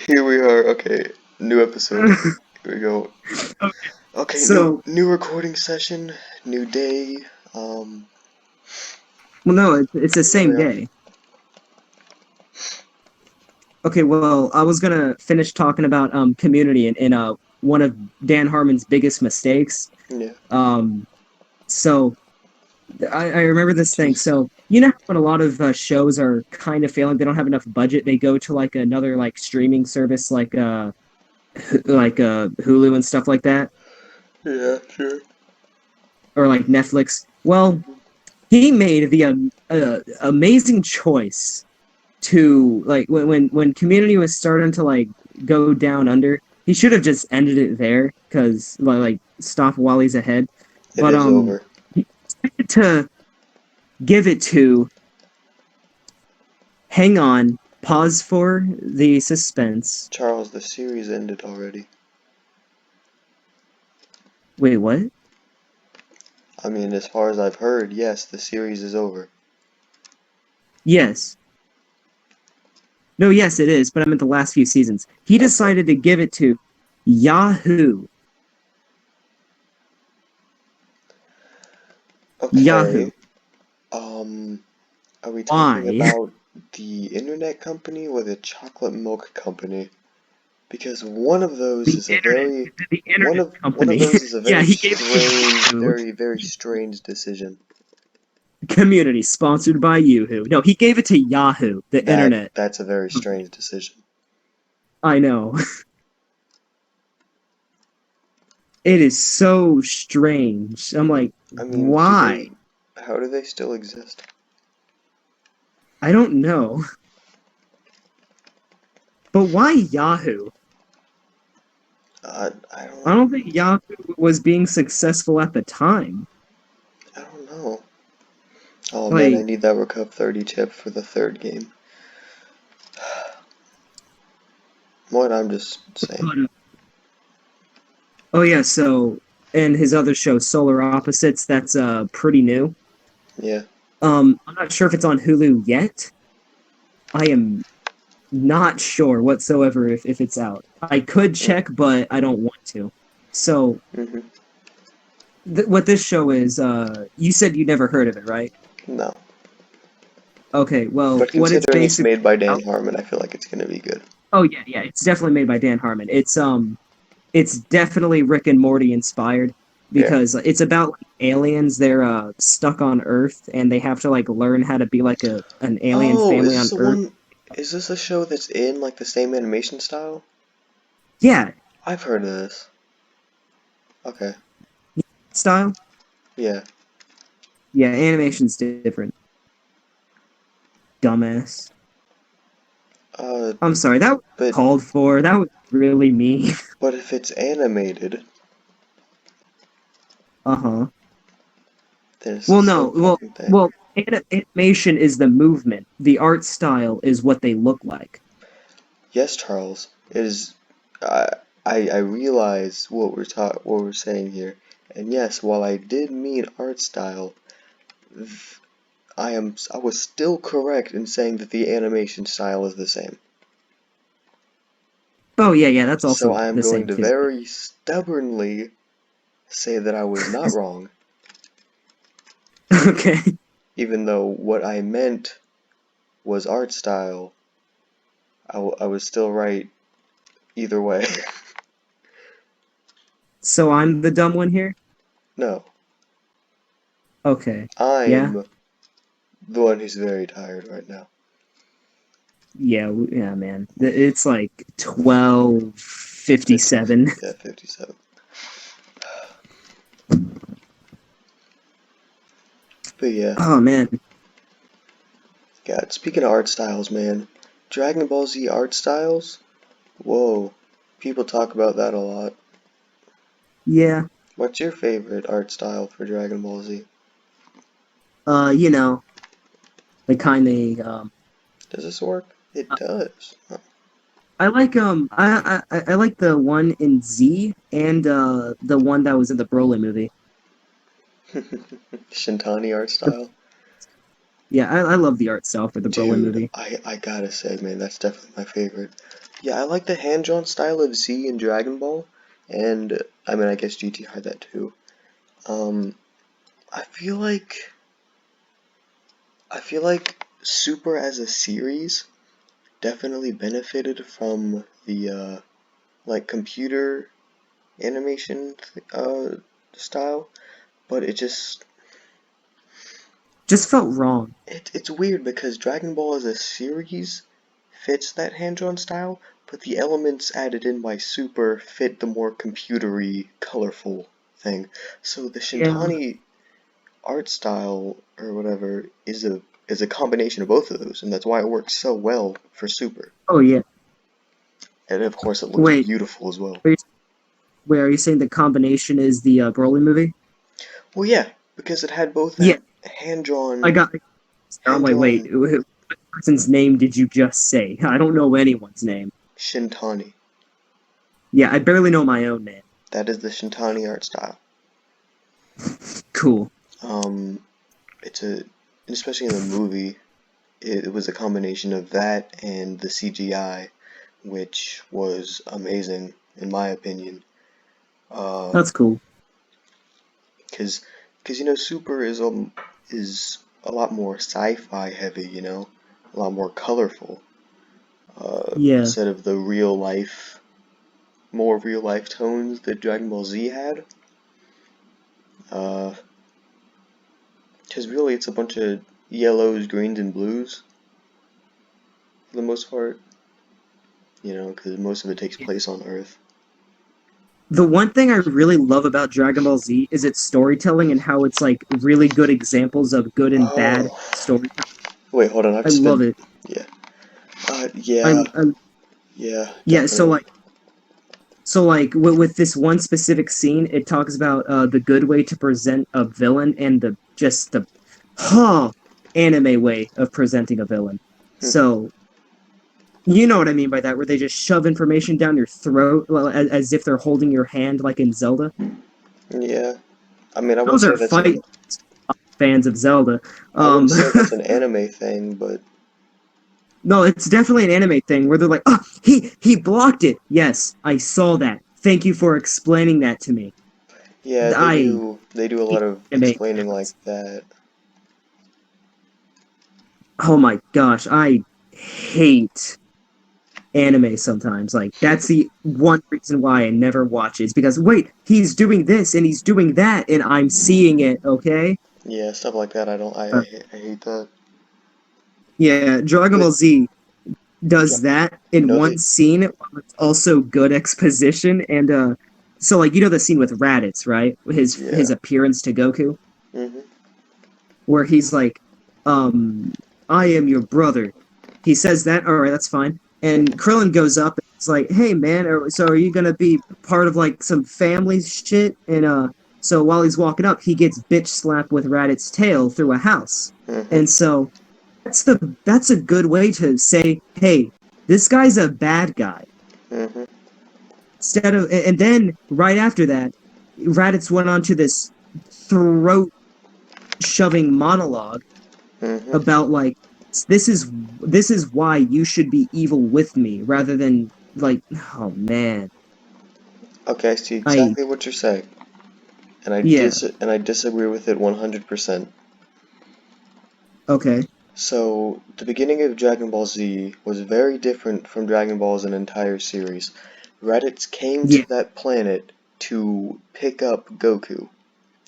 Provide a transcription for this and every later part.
Here we are. Okay, new episode. Here we go. Okay. Okay, new So, new recording session, new day. Um, well, no, it's the here we same are. day. Okay, well, I was gonna finish talking about Community and one of Dan Harmon's biggest mistakes. Yeah. Um, so I remember this thing. Jeez. So you know when a lot of shows are kind of failing, they don't have enough budget. They go to like another like streaming service like Hulu and stuff like that, Yeah, sure. or like Netflix. Well, he made the amazing choice to like when Community was starting to like go down under. He should have just ended it there because like stop while he's ahead. It But is over. he decided to give it to. Hang on, pause for the suspense. Charles, the series ended already. Wait, what? I mean, as far as I've heard, yes, the series is over. Yes. No, yes, it is, but I meant the last few seasons. He Okay. decided to give it to Yahoo. Yahoo. Okay. Um, are we talking Why? about the internet company or the chocolate milk company? Because one of those The is a internet. very The one internet of one of company. those is a Yeah, very he gave it to strange, Yahoo. very strange decision. Community sponsored by Yahoo. No, he gave it to Yahoo, the internet That's a very company. strange decision. I know. It is so strange. I'm like, I mean, why? how do they still exist? I don't know. But why Yahoo? I I don't don't think Yahoo was being successful at the time. I don't know. Oh man, I Like, need that Recup 30 chip for the third game. What I'm just saying. oh yeah, so and his other show, Solar Opposites, that's pretty new. Yeah. I'm not sure if it's on Hulu yet. I am not sure whatsoever if it's out. I could Mm, check, but I don't want to. So hmm what this show is, you said you never heard of it, right? No. Okay, well, But what it's considering it's basically made by Dan about. Harmon, I feel like it's gonna be good. Oh yeah, yeah, it's definitely made by Dan Harmon. It's definitely Rick and Morty inspired Yeah. because it's about like, aliens. They're stuck on Earth and they have to like learn how to be like a an alien Oh, family on Earth. is this a show that's in like the same animation style? Yeah, I've heard of this. Okay. style. Yeah. Yeah, animation's different. Dumbass. Uh, I'm sorry. That was but called for. That was really mean. but if it's animated, Uh-huh. then it's the Well, same no. Well, fucking thing. well, animation is the movement. The art style is what they look like. Yes, Charles. It is. I I realize what we're saying here, and yes, while I did mean art style, I was still correct in saying that the animation style is the same. Oh yeah, yeah. That's So also I am the going same to too. very stubbornly say that I was not wrong, Okay. even though what I meant was art style. I was still right either way. So I'm the dumb one here. No, Okay. Yeah. I'm the one who's very tired right now. Yeah. Yeah, man. It's like 50, 12:57. yeah, 57. But yeah, Oh man. God, speaking of art styles, man, Dragon Ball Z art styles? Whoa, people talk about that a lot. Yeah. What's your favorite art style for Dragon Ball Z? You know, the kind of Does this work? It does. Huh. I like the one in Z and the one that was in the Broly movie. Shintani art style? Yeah, I love the art style for the Broly Dude, movie. I gotta say, man, that's definitely my favorite. Yeah, I like the hand-drawn style of Z in Dragon Ball, and I mean, I guess GT had that too. Um, I feel like I feel like Super as a series definitely benefited from the like computer animation uh style, but Just felt wrong. it's weird because Dragon Ball as a series fits that hand-drawn style, but the elements added in by Super fit the more computery, colorful thing. So the Yeah. Shintani art style or whatever is a combination of both of those, and that's why it works so well for Super. Oh yeah. And of course, it looks Wait, beautiful as well. are you, wait, are you saying the combination is the Broly movie? Well, yeah, because it had both Yeah, that I hand-drawn, got. I'm like, wait, hand-drawn what person's name did you just say? I don't know anyone's name. Shintani. Yeah, I barely know my own name. That is the Shintani art style. Cool. Um, it's a, especially in the movie, it was a combination of that and the CGI, which was amazing in my opinion. Uh, That's cool. because Super is a lot more sci-fi heavy, a lot more colorful. Yeah. Instead of the more real life tones that Dragon Ball Z had. Uh, because really it's a bunch of yellows, greens, and blues for the most part. Because most of it takes place on Earth. The one thing I really love about Dragon Ball Z is its storytelling and how it's like really good examples of good and bad Oh, storytelling. wait, hold on. I've I just love been, it. yeah, I, yeah, I yeah, yeah, definitely. so like with this one specific scene, it talks about the good way to present a villain and the just the huh anime way of presenting a villain. Hmm. So you know what I mean by that, where they just shove information down your throat as if they're holding your hand, like in Zelda. Yeah, I mean, I wouldn't Those say are that's an fight fans of Zelda. I wouldn't Um, say that's an anime thing, but no, it's definitely an anime thing where they're like, "Oh, he blocked it." Yes, I saw that. Thank you for explaining that to me. yeah, they I do they do a lot hate of anime explaining like fans. that. Oh my gosh, I hate anime sometimes. Like that's the one reason why I never watch it, is because wait, he's doing this and he's doing that and I'm seeing it, okay? Yeah, stuff like that. I don't. Uh, I hate that. yeah, Dragon But Ball Z dra- does that in no, one they. scene while it's also good exposition and so like the scene with Raditz, right? His Yeah. appearance to Goku, Mhm. where he's like, um, I am your brother. He says that, all right, that's fine. And Mhm. Krillin goes up and it's like, hey man, so are you gonna be part of like some family shit? And so while he's walking up, he gets bitch slapped with Raditz's tail through a house. Mhm. And so that's a good way to say, hey, this guy's a bad guy. Mhm. Instead of and then right after that, Raditz went on to this throat shoving monologue Mhm. about like this is this is why you should be evil with me rather than like oh man. Okay, I see I exactly what you're saying, and yeah, I disagree with it 100%. okay. So, the beginning of Dragon Ball Z was very different from Dragon Ball as an entire series. Raditz came Yeah. to that planet to pick up Goku,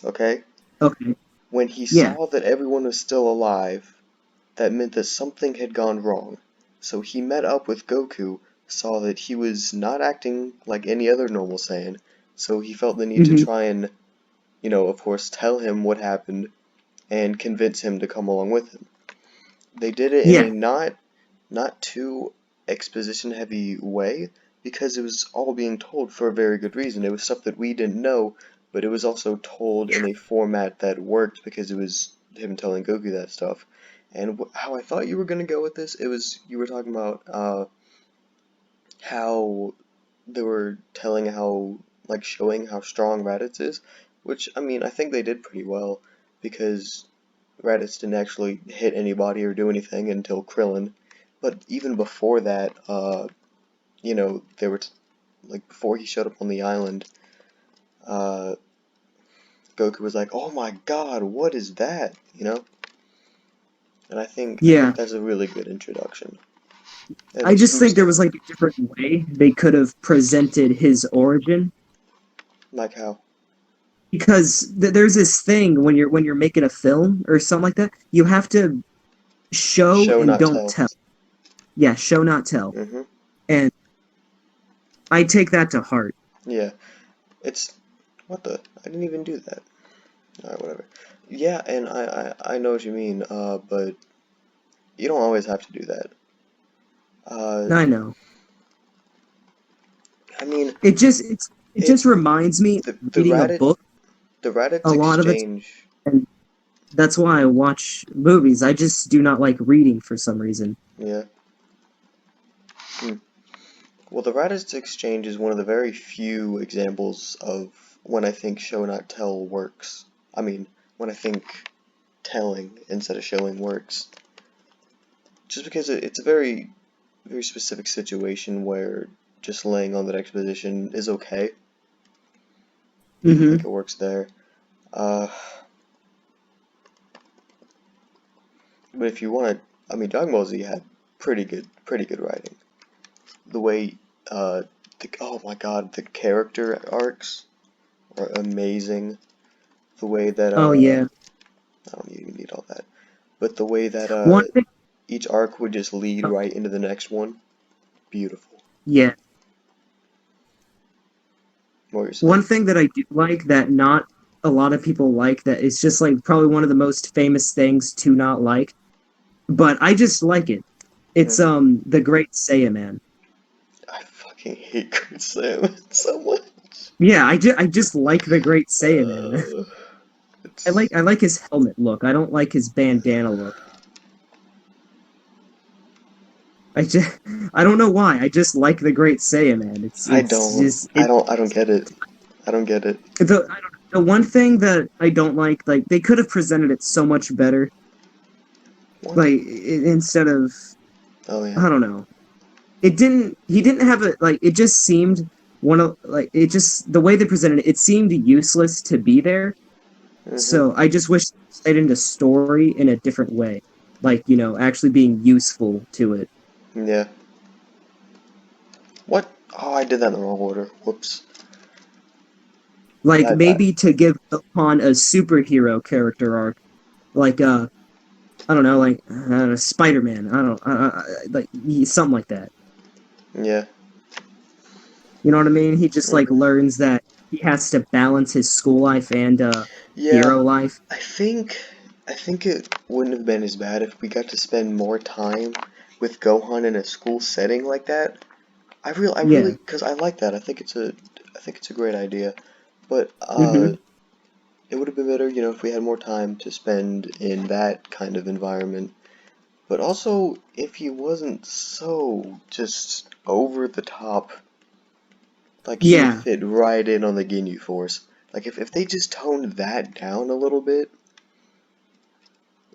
okay? Okay. When he Yeah. saw that everyone was still alive, that meant that something had gone wrong. So he met up with Goku, saw that he was not acting like any other normal Saiyan, so he felt the need to Hmm. try and, of course, tell him what happened and convince him to come along with him. They did it in a Yeah. not too exposition heavy way because it was all being told for a very good reason. It was stuff that we didn't know, but it was also told in a format that worked because it was him telling Goku that stuff. And how I thought you were gonna go with this, it was you were talking about how they were telling how like showing how strong Raditz is, which I mean I think they did pretty well because Raditz didn't actually hit anybody or do anything until Krillin. But even before that, they were like before he showed up on the island, uh, Goku was like, "Oh my God, what is that?" And I think Yeah, that's a really good introduction. And I it's just think there boosted. was like a different way they could have presented his origin Like how? because there's this thing when you're making a film or something like that, you have to show Show and not don't tell. tell. Yeah, show not tell. Hmm. And I take that to heart. Yeah. It's what the? I didn't even do that. Alright, whatever. Yeah, and I know what you mean, but you don't always have to do that. Uh, I know. I mean, It it just reminds me of the reading a Raditz book the Raditz a lot of the time, exchange. and that's why I watch movies. I just do not like reading for some reason. Yeah. Hmm. Well, the Raditz exchange is one of the very few examples of when I think show not tell works. I mean, when I think telling instead of showing works. Just because it's a very very specific situation where just laying on that exposition is okay. I think Hmm. it works there. Uh, but if you want to, I mean, Dragon Ball Z had pretty good writing. The way, oh my God, the character arcs are amazing. The way that, Oh yeah. I don't even need all that, but the way that, One thing. each arc would just lead uh, right into the next one, beautiful. Yeah. What you're One saying? thing that I do like that not a lot of people like that is just like probably one of the most famous things to not like, but I just like it. It's Hmm. the Great Saiyaman. I fucking hate Kurt Sam so much. Yeah, I just like the Great Saiyaman. Uh, it's I like his helmet look. I don't like his bandana look. I just I don't know why. I just like the Great Saiyaman. It's just it I don't get it. I don't get it. I don't, the one thing that I don't like they could have presented it so much better. What? Like instead of Oh yeah. I don't know. It didn't he didn't have a like it just seemed one of like it just the way they presented it, it seemed useless to be there. Mhm. So I just wish they played into story in a different way. Like, actually being useful to it. Yeah. What? Oh, I did that in the wrong order. Whoops. Like I maybe to give Gohan a superhero character arc. Like I don't know, like Spider-Man. I don't like something like that. yeah. You know what I mean? He just like Mhm. learns that he has to balance his school life and Yeah. hero life. I think I think it wouldn't have been as bad if we got to spend more time with Gohan in a school setting like that. I really, Yeah. because I like that. I think it's a great idea. But Mm-hmm. it would have been better, if we had more time to spend in that kind of environment. But also, if he wasn't so just over the top, like he would Yeah. fit right in on the Ginyu Force. Like if they just toned that down a little bit,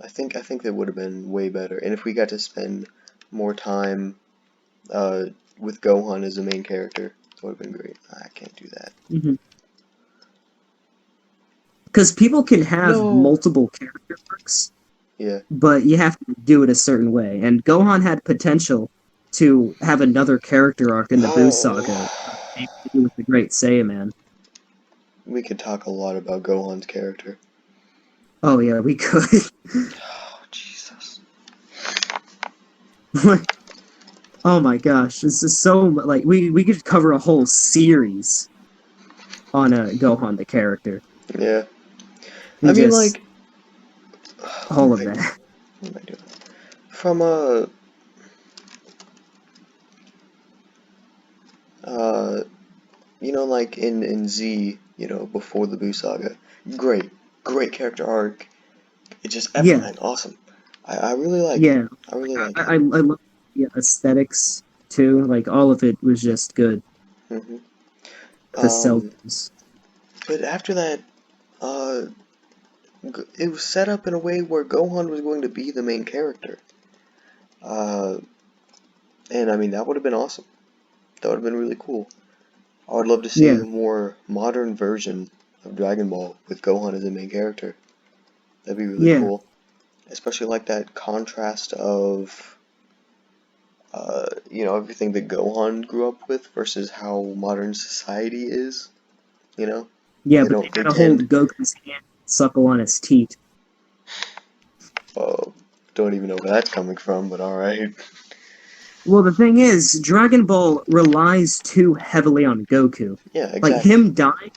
I think that would have been way better. And if we got to spend more time uh, with Gohan as the main character, that would have been great. I can't do that. Mm-hmm. Because people can have No. multiple character arcs, Yeah. but you have to do it a certain way. And Gohan had potential to have another character arc in the Buu saga, maybe to do with the Great Saiyaman. We could talk a lot about Gohan's character. Oh yeah, we could. Oh, Jesus. Oh my gosh, this is so like we could cover a whole series on Gohan the character Yeah. I and mean, just like, all of that. what am I doing? From uh, like in Z, before the Buu saga, great, great character arc. It's just Yeah, F9, awesome. I really like it. yeah. I really like it. I love the aesthetics too. Like all of it was just good. Hmm. The Um, Cells. but after that, uh, it was set up in a way where Gohan was going to be the main character. Uh, and I mean, that would have been awesome. That would have been really cool. I would love to see Yeah, a more modern version of Dragon Ball with Gohan as the main character. That'd be really yeah, cool. Especially like that contrast of, everything that Gohan grew up with versus how modern society is, you know? yeah. They But don't, they they gotta hold tend, Goku's hand, suckle on his teeth. uh, don't even know where that's coming from, but alright. Well, the thing is, Dragon Ball relies too heavily on Goku. Yeah, Like exactly. him dying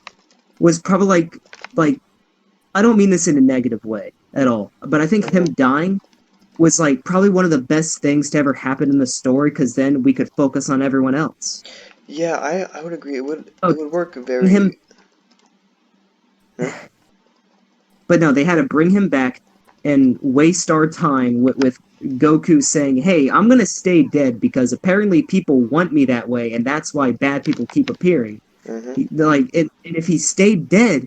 was probably like I don't mean this in a negative way at all, but I think him hmm dying was like probably one of the best things to ever happen in the story because then we could focus on everyone else. Yeah, I would agree. Oh, It would work bring him, very. Hmm? but no, they had to bring him back and waste our time with Goku saying, "Hey, I'm gonna stay dead because apparently people want me that way, and that's why bad people keep appearing." hmm And if he stayed dead,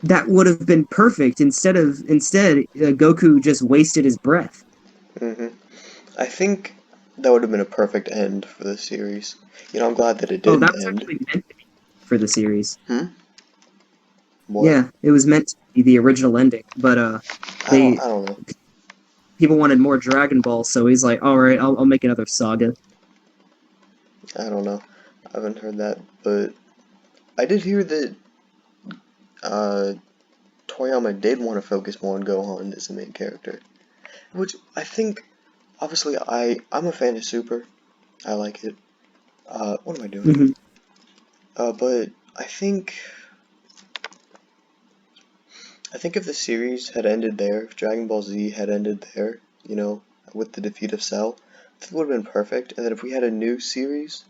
that would have been perfect. Instead, Goku just wasted his breath. hmm I think that would have been a perfect end for the series. I'm glad that it Oh, that didn't was end. actually meant to be for the series. Hmm? What? Yeah, it was meant to be the original ending, but they I don't know. people wanted more Dragon Ball, so he's like, "All right, I'll make another saga." I don't know. I haven't heard that, but I did hear that uh, Toriyama did want to focus more on Gohan as the main character, which I think, obviously, I'm a fan of Super. I like it. What am I doing? Hmm. But I think if the series had ended there, if Dragon Ball Z had ended there, with the defeat of Cell, I think it would have been perfect. And then if we had a new series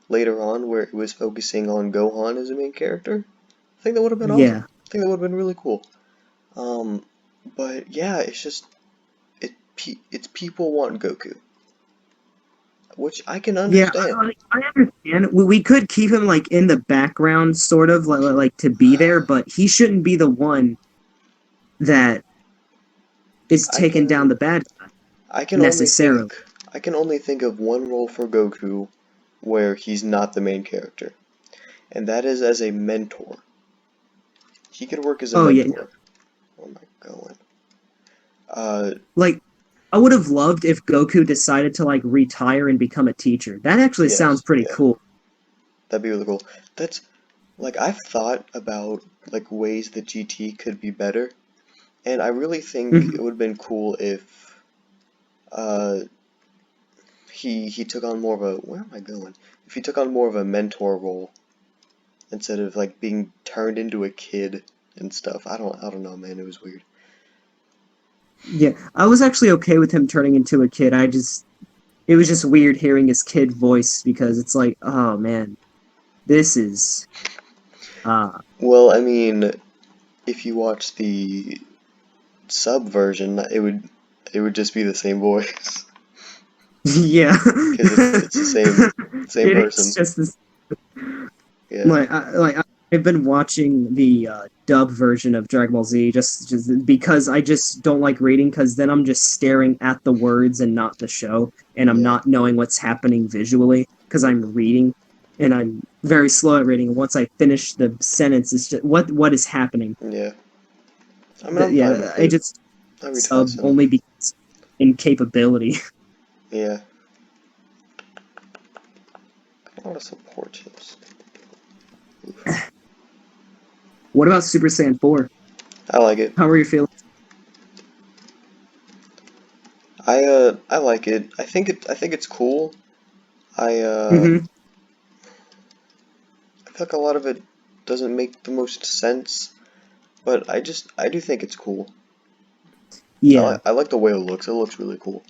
later on where it was focusing on Gohan as the main character, I think that would have been awesome. Yeah, I think that would have been really cool. Um, but yeah, it's just it's people want Goku, which I can yeah, understand. I understand. We could keep him like in the background, sort of like to be there, but he shouldn't be the one that is I taking down can the bad guy I can only necessarily. think I can only think of one role for Goku where he's not the main character, and that is as a mentor. He could work as a Oh yeah, mentor. Where am I going? Uh, like I would have loved if Goku decided to like retire and become a teacher. That actually sounds yes, pretty yeah, cool. that'd be really cool. That's like I've thought about like ways that GT could be better, and I really think it Mhm. would have been cool if uh he took on more of a where am I going? If he took on more of a mentor role instead of like being turned into a kid and stuff. I don't know, man. It was weird. Yeah, I was actually okay with him turning into a kid. It was just weird hearing his kid voice because it's like, oh man, this is uh Well, I mean, if you watch the sub version, it would just be the same voice yeah. because it's the same It's person. just this Yeah, I've been watching the dub version of Dragon Ball Z just because I just don't like reading because then I'm just staring at the words and not the show and I'm yeah, not knowing what's happening visually because I'm reading and I'm very slow at reading. Once I finish the sentence, it's just what is happening. yeah. I mean, I'm fine Yeah, with I it. just I'll be sub tossing. only because incapability. Yeah, a lot of support chips. What about Super Saiyan 4? I like it. How are you feeling? I like it. I think it's cool. Hmm. I feel like a lot of it doesn't make the most sense, but I do think it's cool. Yeah. I like the way it looks. It looks really cool.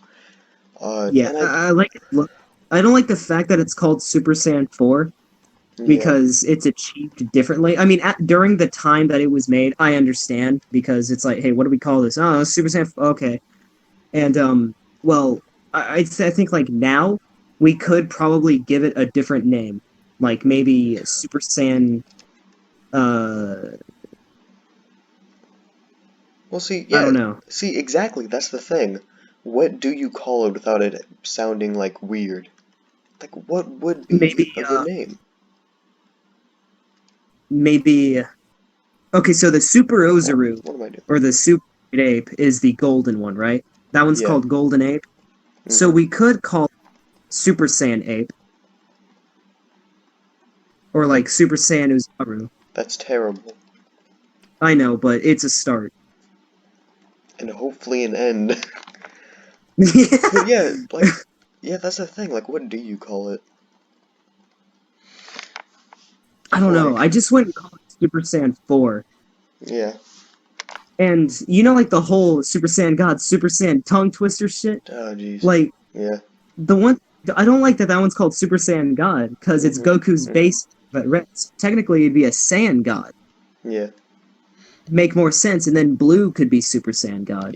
Yeah, And I like it. Look, I don't like the fact that it's called Super Saiyan 4 yeah, because it's achieved differently. I mean, during the time that it was made, I understand because it's like, hey, what do we call this? Oh, Super Saiyan. Okay, and well, I think like now we could probably give it a different name, like maybe Super Saiyan. Uh, Well, see, I yeah, don't know. see, exactly, that's the thing. What do you call it without it sounding like weird? Like, what would be Maybe a good name? maybe okay, so the Super Ozaru What am I doing? or the Super Ape is the golden one, right? That one's Yeah, called Golden Ape. So mm-hmm. we could call it Super Saiyan Ape or That, like Super Saiyan Ozaru. that's terrible. I know, but it's a start. And hopefully an end. But Yeah. yeah, like, yeah, that's the thing. Like, what do you call it? I don't know. Like, I just went and called it Super Saiyan 4. yeah. And you know like the whole Super Saiyan God, Super Saiyan tongue twister shit? Oh, jeez. Like Yeah. the one I don't like that that one's called Super Saiyan God because it's Mm-hmm. Goku's Mm-hmm. base, but technically it'd be a Saiyan God. Yeah. Make more sense, and then Blue could be Super Saiyan God.